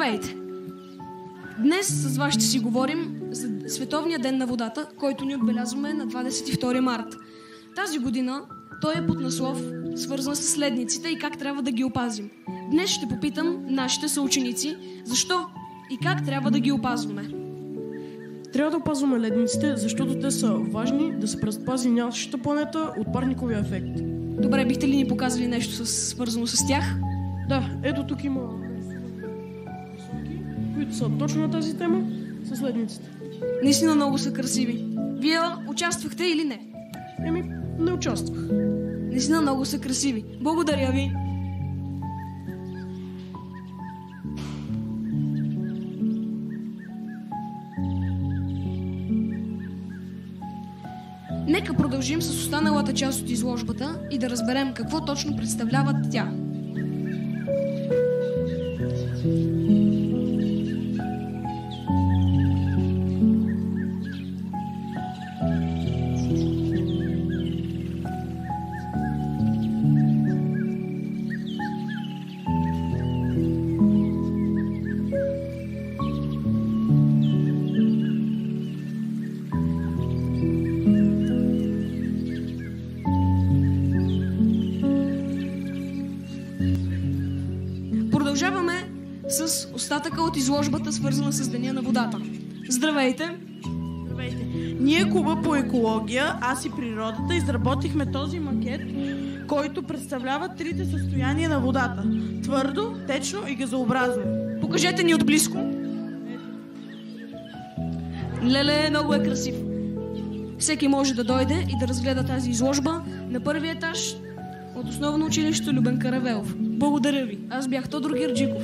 Здравейте! Днес с вас ще си говорим за Световния ден на водата, който ни отбелязваме на 22 март. Тази година той е под наслов, свързан с ледниците и как трябва да ги опазим. Днес ще попитам нашите съученици защо и как трябва да ги опазваме. Трябва да опазваме ледниците, защото те са важни да се предпази нашата планета от парниковия ефект. Добре, бихте ли ни показали нещо свързано с тях? Да, ето тук има които са точно на тази тема с ледниците. Наистина много са красиви. Вие участвахте или не? Не участвах. Наистина много са красиви. Благодаря ви. Нека продължим с останалата част от изложбата и да разберем какво точно представлява тя. Продължаваме с остатъка от изложбата, свързана с Деня на водата. Здравейте! Здравейте! Ние, Клуба по екология, аз и природата, изработихме този макет, който представлява трите състояния на водата. Твърдо, течно и газообразно. Покажете ни отблизко. Леле, много е красив. Всеки може да дойде и да разгледа тази изложба на първия етаж от основно училище Любен Каравелов. Благодаря ви. Аз бях Тодор Герджиков.